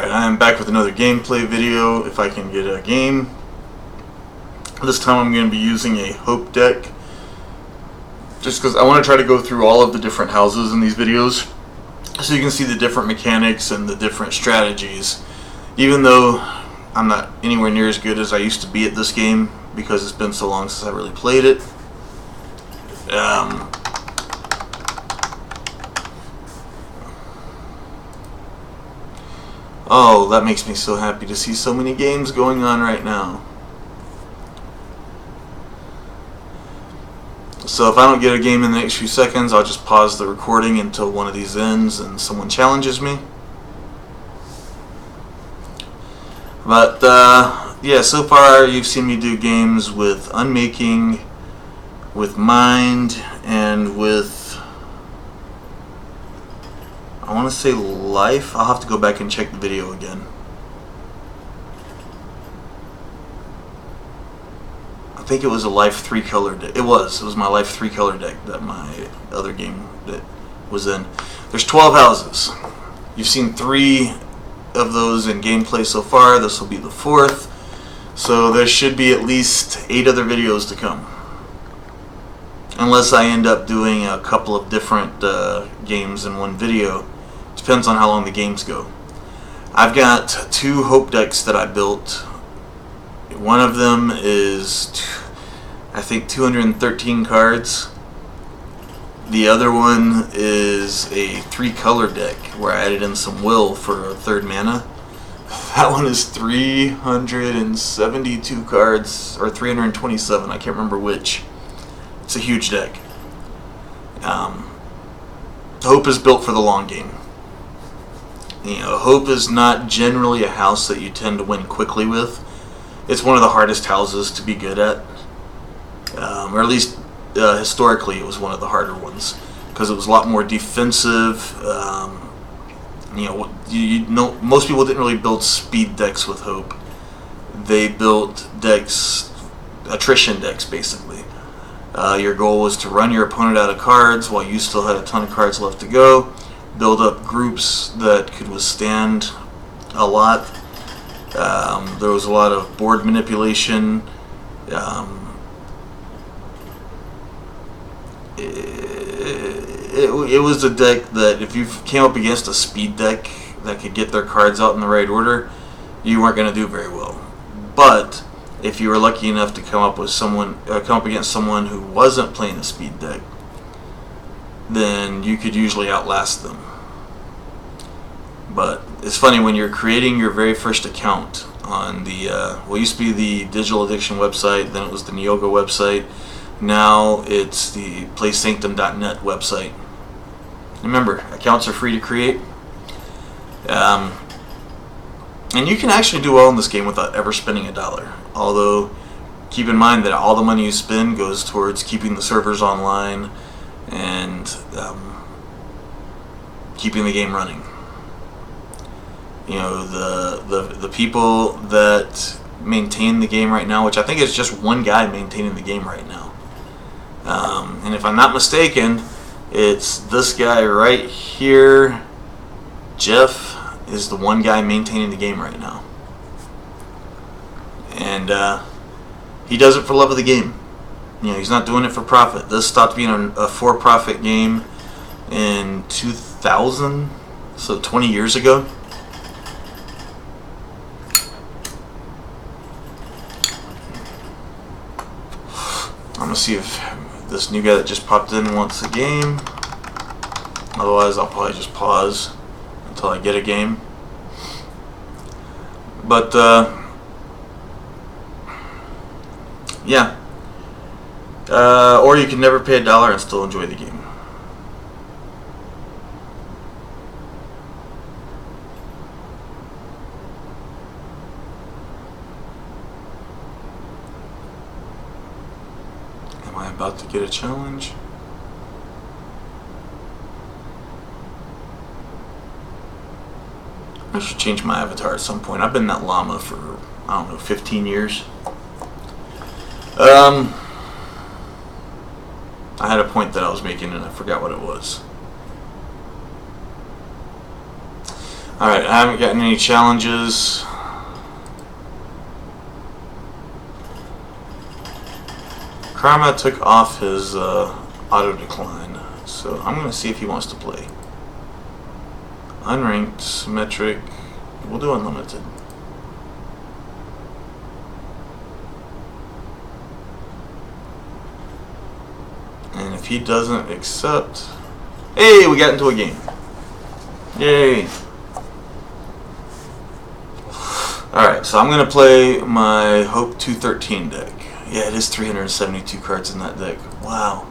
Alright, I am back with another gameplay video. If I can get a game. This time I'm going to be using a Hope deck. Just because I want to try to go through all of the different houses in these videos. So you can see the different mechanics and the different strategies. Even though I'm not anywhere near as good as I used to be at this game. Because it's been so long since I really played it. Oh, that makes me so happy to see so many games going on right now. So if I don't get a game in the next few seconds, I'll just pause the recording until one of these ends and someone challenges me. But yeah, so far you've seen me do games with Unmaking, with Mind, and with, I want to say Life. I'll have to go back and check the video again. I think it was a Life 3 color deck. It was my Life 3 color deck that my other game that was in. There's 12 houses. You've seen 3 of those in gameplay so far. This will be the 4th. So there should be at least 8 other videos to come. Unless I end up doing a couple of different games in one video. Depends on how long the games go. I've got 2 Hope decks that I built. One of them is, I think, 213 cards. The other one is a 3-color deck where I added in some will for a 3rd mana. That one is 372 cards, or 327, I can't remember which. It's a huge deck. Hope is built for the long game. You know, Hope is not generally a house that you tend to win quickly with. It's one of the hardest houses to be good at. Or at least historically it was one of the harder ones. Because it was a lot more defensive. You know, most people didn't really build speed decks with Hope. They built decks, attrition decks basically. Your goal was to run your opponent out of cards while you still had a ton of cards left to go. Build up groups that could withstand a lot. There was a lot of board manipulation. It was a deck that if you came up against a speed deck that could get their cards out in the right order, you weren't going to do very well. But if you were lucky enough to come up against someone who wasn't playing a speed deck, then you could usually outlast them. But it's funny when you're creating your very first account on the well, it used to be the Digital Addiction website, then it was the Neoga website, now it's the PlaySanctum.net website. Remember, accounts are free to create. And you can actually do well in this game without ever spending $1. Although, keep in mind that all the money you spend goes towards keeping the servers online and keeping the game running. You know, the people that maintain the game right now, which I think is just one guy maintaining the game right now. And if I'm not mistaken, it's this guy right here. Jeff is the one guy maintaining the game right now. And he does it for love of the game. You know, he's not doing it for profit. This stopped being a for-profit game in 2000, so 20 years ago. I'm going to see if this new guy that just popped in wants a game. Otherwise, I'll probably just pause until I get a game. But, yeah. Or you can never pay $1 and still enjoy the game. Am I about to get a challenge? I should change my avatar at some point. I've been that llama for, I don't know, 15 years. I had a point that I was making and I forgot what it was. Alright, I haven't gotten any challenges. Karma took off his auto decline, so I'm going to see if he wants to play. Unranked, symmetric, we'll do unlimited. And if he doesn't accept... Hey, we got into a game. Yay. Alright, so I'm going to play my Hope 213 deck. Yeah, it is 372 cards in that deck. Wow.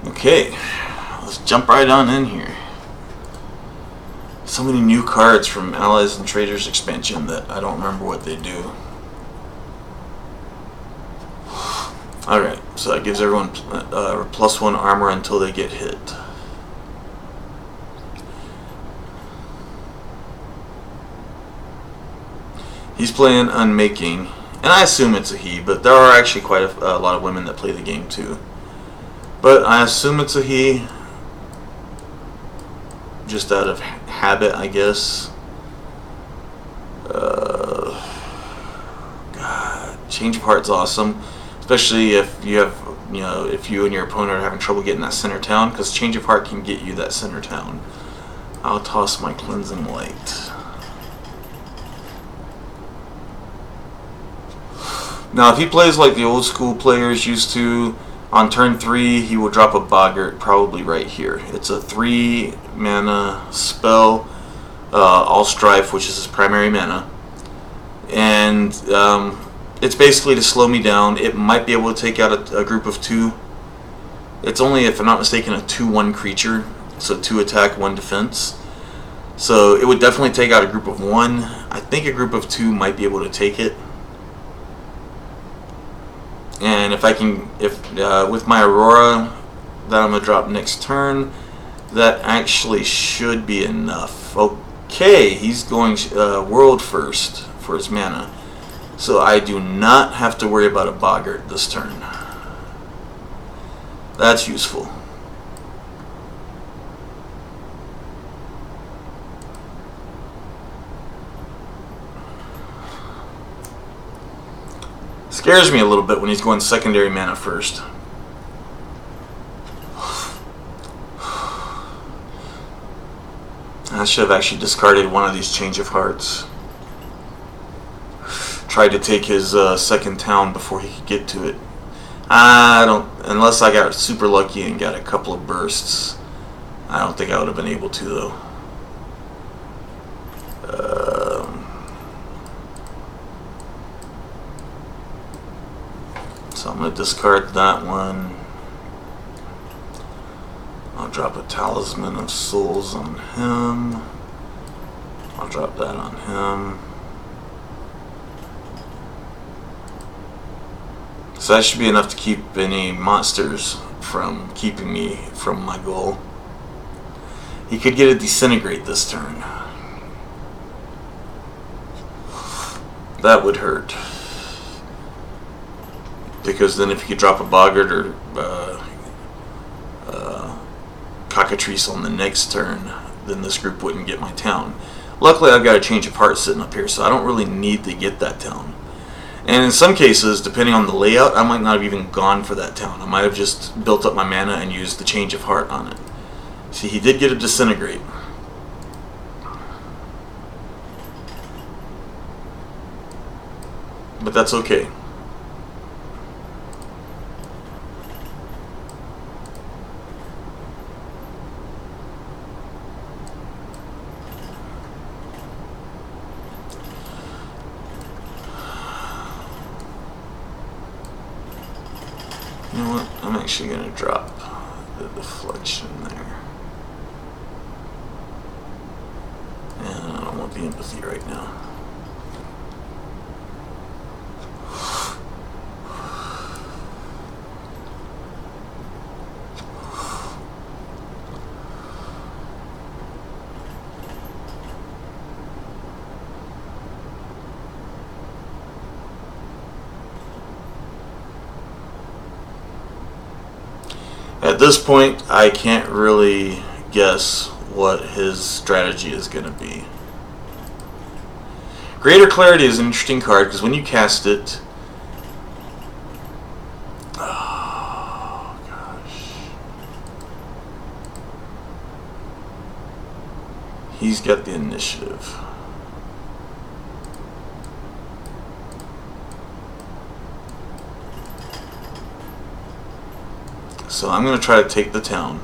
Okay, let's jump right on in here. So many new cards from Allies and Traders expansion that I don't remember what they do. Alright, so that gives everyone +1 armor until they get hit. He's playing Unmaking, and I assume it's a he, but there are actually quite a lot of women that play the game too. But I assume it's a he, just out of habit, I guess. God, Change of Heart's awesome, especially if you have, if you and your opponent are having trouble getting that center town, because Change of Heart can get you that center town. I'll toss my Cleansing Light. Now, if he plays like the old school players used to, on turn 3, he will drop a Boggart, probably right here. It's a 3 mana spell, All Strife, which is his primary mana. And it's basically to slow me down. It might be able to take out a group of 2. It's only, if I'm not mistaken, a 2/1 creature. So 2 attack, 1 defense. So it would definitely take out a group of 1. I think a group of 2 might be able to take it. And if I can, with my Aurora that I'm going to drop next turn, that actually should be enough. Okay, he's going World first for his mana. So I do not have to worry about a Boggart this turn. That's useful. Scares me a little bit when he's going secondary mana first. I should have actually discarded one of these Change of Hearts. Tried to take his second town before he could get to it. I don't, unless I got super lucky and got a couple of bursts. I don't think I would have been able to though. So I'm going to discard that one. I'll drop a Talisman of Souls on him. I'll drop that on him. So that should be enough to keep any monsters from keeping me from my goal. He could get a Disintegrate this turn. That would hurt. Because then if you could drop a Boggart or Cockatrice on the next turn, then this group wouldn't get my town. Luckily, I've got a Change of Heart sitting up here, so I don't really need to get that town. And in some cases, depending on the layout, I might not have even gone for that town. I might have just built up my mana and used the Change of Heart on it. See, he did get a Disintegrate. But that's okay. You know what? I'm actually going to drop the deflection there. And I don't want the empathy right now. At this point, I can't really guess what his strategy is going to be. Greater Clarity is an interesting card because when you cast it... Oh, gosh. He's got the initiative. So I'm going to try to take the town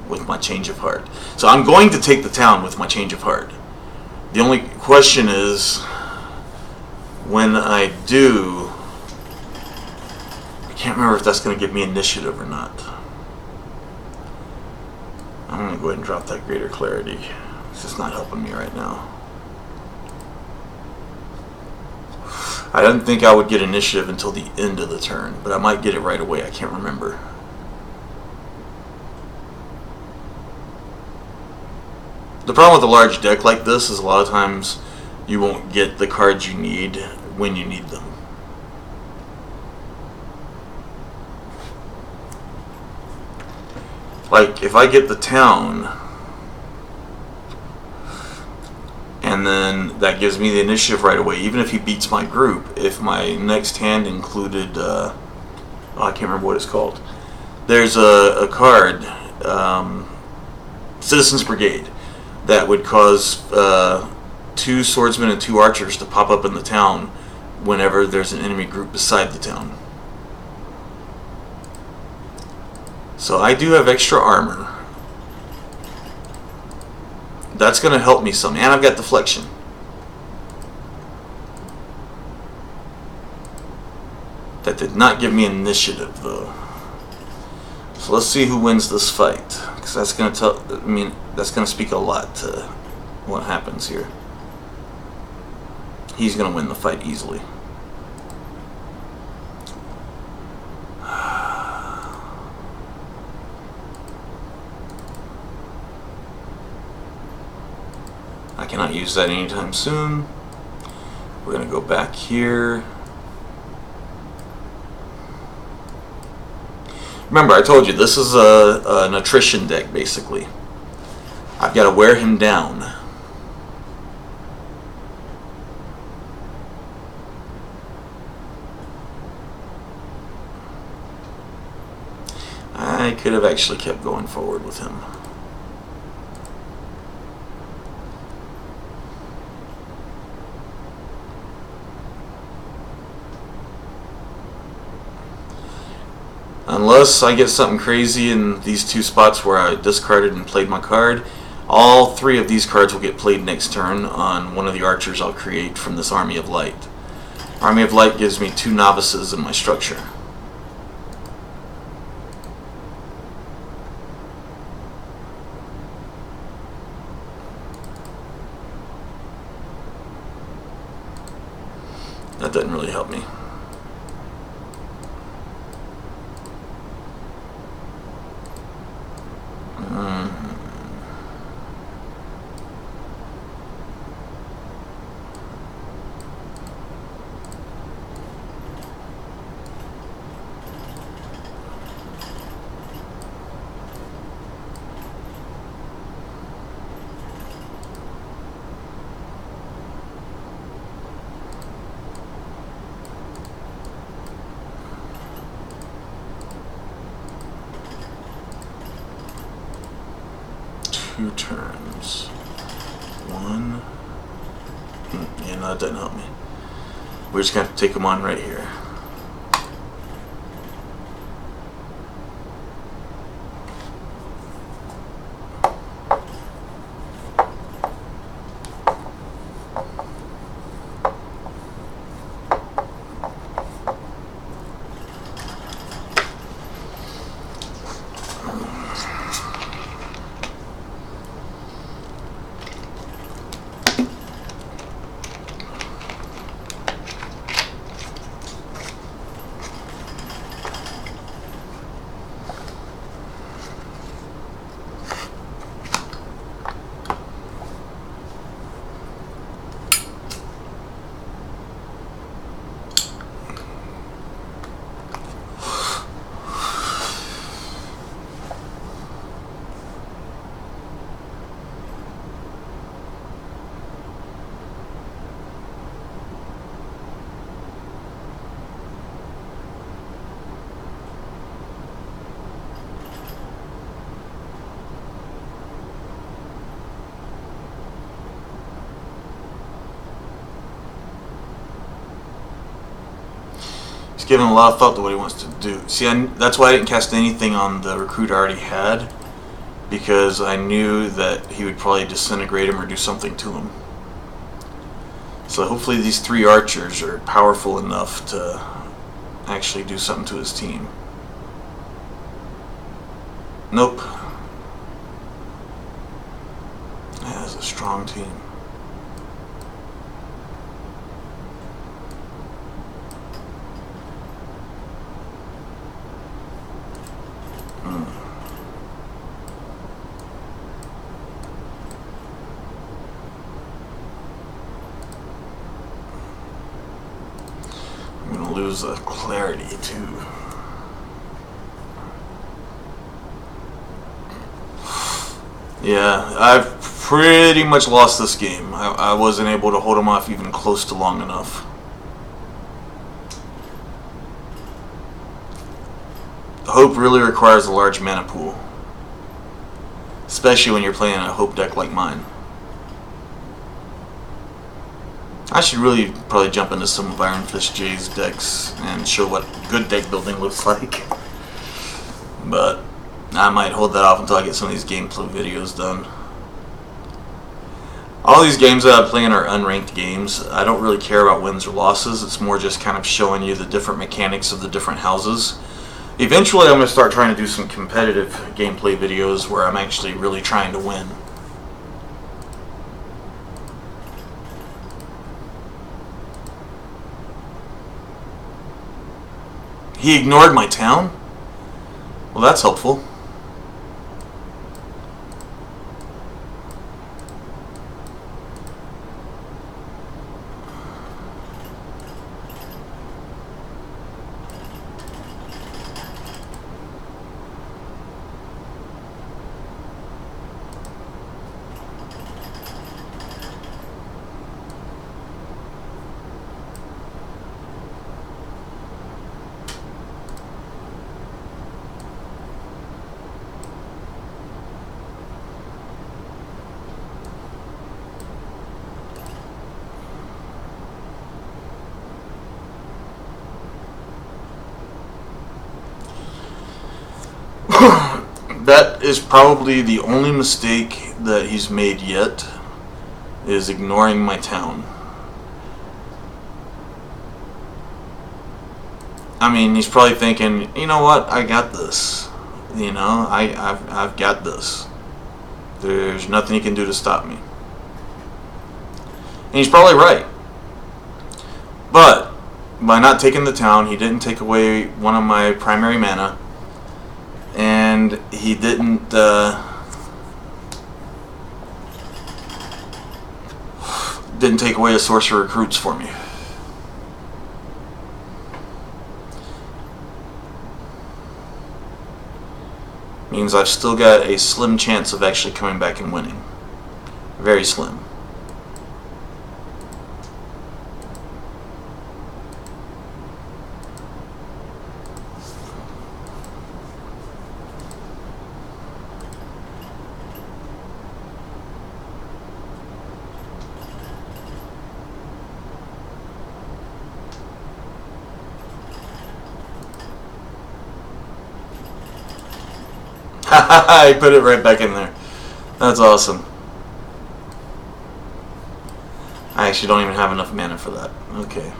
with my change of heart. So I'm going to take the town with my change of heart. The only question is, when I do, I can't remember if that's going to give me initiative or not. I'm going to go ahead and drop that Greater Clarity. It's just not helping me right now. I didn't think I would get initiative until the end of the turn, but I might get it right away. I can't remember. The problem with a large deck like this is a lot of times you won't get the cards you need when you need them. Like, if I get the town, and then that gives me the initiative right away, even if he beats my group. If my next hand included, I can't remember what it's called. There's a card, Citizens Brigade, that would cause 2 swordsmen and 2 archers to pop up in the town whenever there's an enemy group beside the town. So I do have extra armor. That's going to help me some. And I've got deflection. That did not give me initiative, though. So let's see who wins this fight. Because that's going to tell... I mean, that's going to speak a lot to what happens here. He's going to win the fight easily. I cannot use that anytime soon. We're going to go back here. Remember, I told you, this is an attrition deck, basically. I've got to wear him down. I could have actually kept going forward with him. Unless I get something crazy in these 2 spots where I discarded and played my card, all 3 of these cards will get played next turn on one of the archers I'll create from this Army of Light. Army of Light gives me 2 novices in my structure. That doesn't really help me. Two turns. One. Yeah, no, that doesn't help me. We're just going to have to take them on right here. giving a lot of thought to what he wants to do. See, that's why I didn't cast anything on the recruit I already had, because I knew that he would probably disintegrate him or do something to him. So hopefully these 3 archers are powerful enough to actually do something to his team. Nope. Yeah, it's a strong team. I'm gonna lose a clarity too. Yeah, I've pretty much lost this game. I wasn't able to hold him off even close to long enough. Hope really requires a large mana pool, especially when you're playing a Hope deck like mine. I should really probably jump into some of Iron Fist J's decks and show what good deck building looks like. But I might hold that off until I get some of these gameplay videos done. All these games that I'm playing are unranked games. I don't really care about wins or losses. It's more just kind of showing you the different mechanics of the different houses. Eventually I'm going to start trying to do some competitive gameplay videos where I'm actually really trying to win. He ignored my town? Well, that's helpful. That is probably the only mistake that he's made yet, is ignoring my town. I mean, he's probably thinking, you know what, I got this. You know, I've got this. There's nothing he can do to stop me. And he's probably right. But by not taking the town, he didn't take away one of my primary mana. And he didn't take away a sorcerer recruits for me. Means I've still got a slim chance of actually coming back and winning. Very slim. I put it right back in there. That's awesome. I actually don't even have enough mana for that. Okay.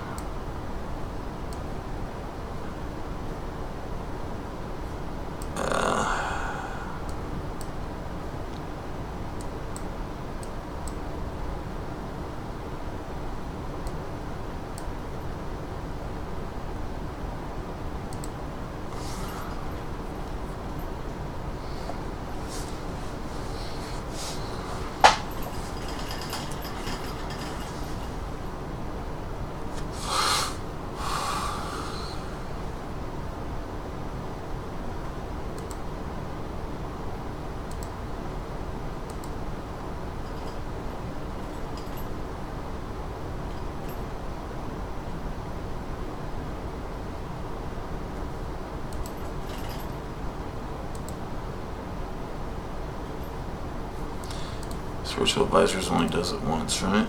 Spiritual Advisors only does it once, right?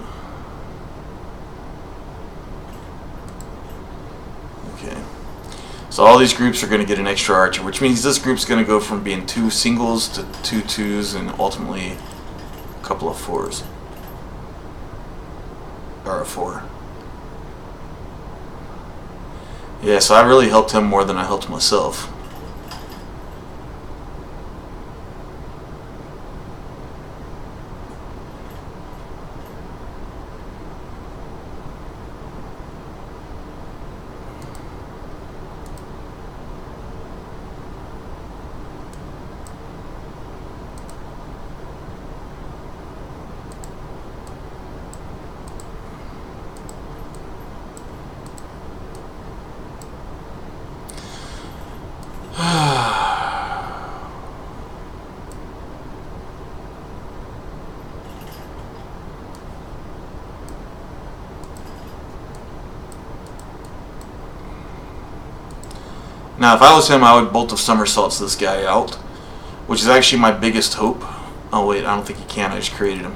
Okay. So all these groups are going to get an extra archer, which means this group's going to go from being 2 singles to 2 twos and ultimately a couple of 4s. Or a 4. Yeah, so I really helped him more than I helped myself. Now, if I was him, I would Bolt of Somersaults this guy out, which is actually my biggest hope. Oh wait, I don't think he can. I just created him.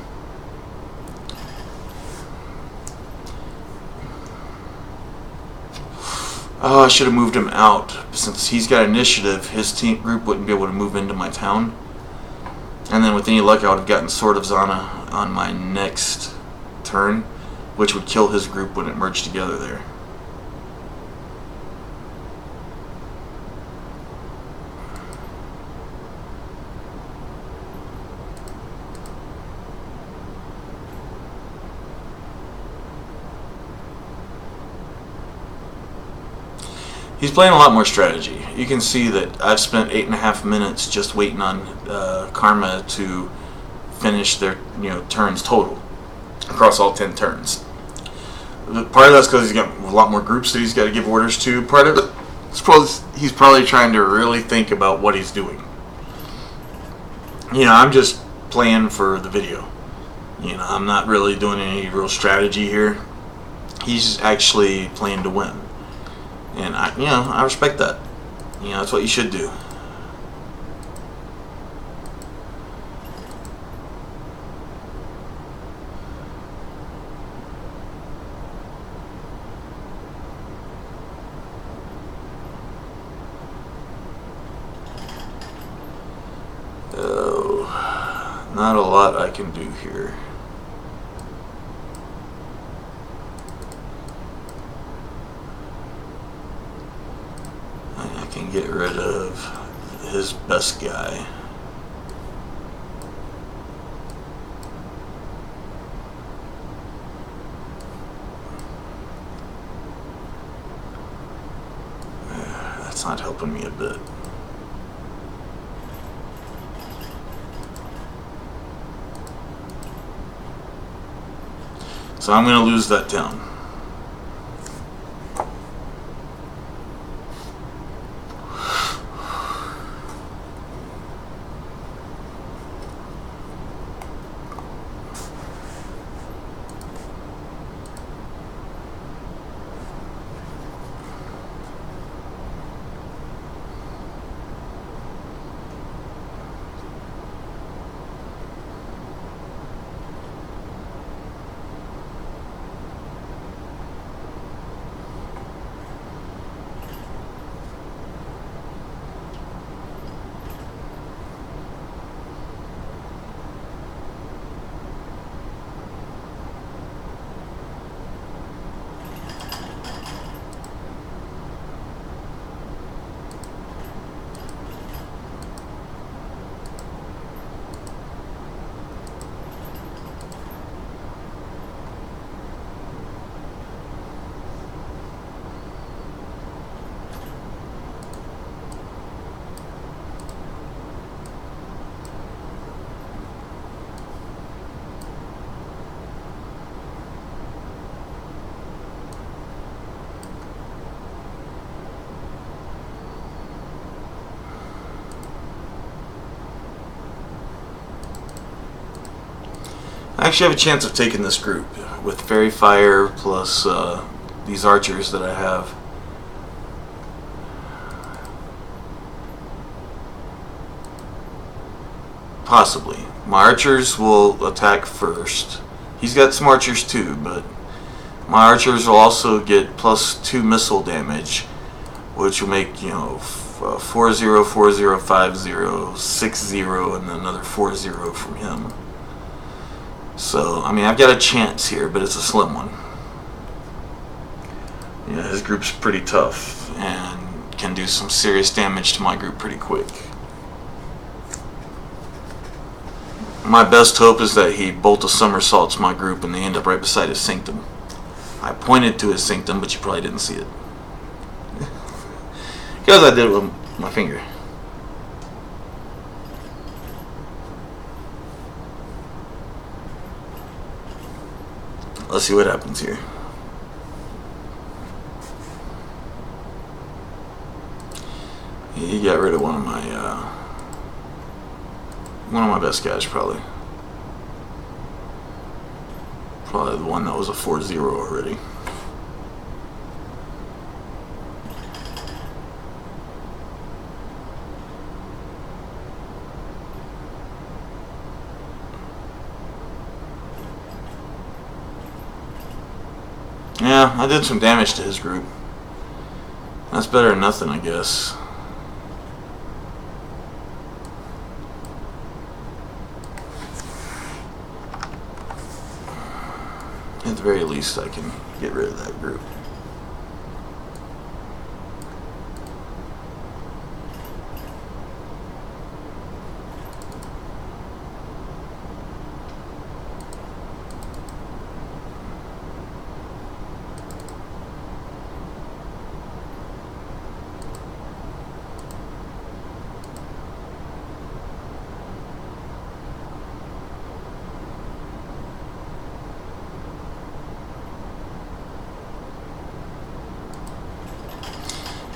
Oh, I should have moved him out. Since he's got initiative, his team group wouldn't be able to move into my town. And then with any luck, I would have gotten Sword of Zana on my next turn, which would kill his group when it merged together there. He's playing a lot more strategy. You can see that I've spent 8.5 minutes just waiting on Karma to finish their turns total across all 10 turns. Part of that's because he's got a lot more groups that he's got to give orders to. Part of it is he's probably trying to really think about what he's doing. I'm just playing for the video. I'm not really doing any real strategy here. He's actually playing to win. And I respect that. That's what you should do. Oh, not a lot I can do here. I can get rid of his best guy. That's not helping me a bit. So I'm going to lose that town. I actually have a chance of taking this group with Fairy Fire plus these archers that I have. Possibly. My archers will attack first. He's got some archers too, but my archers will also get +2 missile damage which will make 4-0, 4-0, 5-0, 6-0, and then another 4-0 from him. So I mean, I've got a chance here, but it's a slim one. Yeah, his group's pretty tough and can do some serious damage to my group pretty quick. My best hope is that he bolt a somersaults my group and they end up right beside his Sanctum. I pointed to his Sanctum, but you probably didn't see it. Because I did it with my finger. Let's see what happens here. He got rid of one of my best guys, probably. Probably the one that was a 4-0 already. Yeah, I did some damage to his group. That's better than nothing, I guess. At the very least, I can get rid of that group.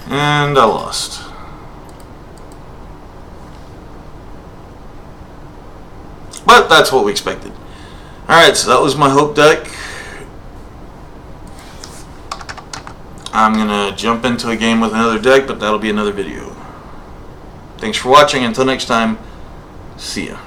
And I lost. But that's what we expected. Alright, so that was my Hope deck. I'm going to jump into a game with another deck, but that'll be another video. Thanks for watching. Until next time, see ya.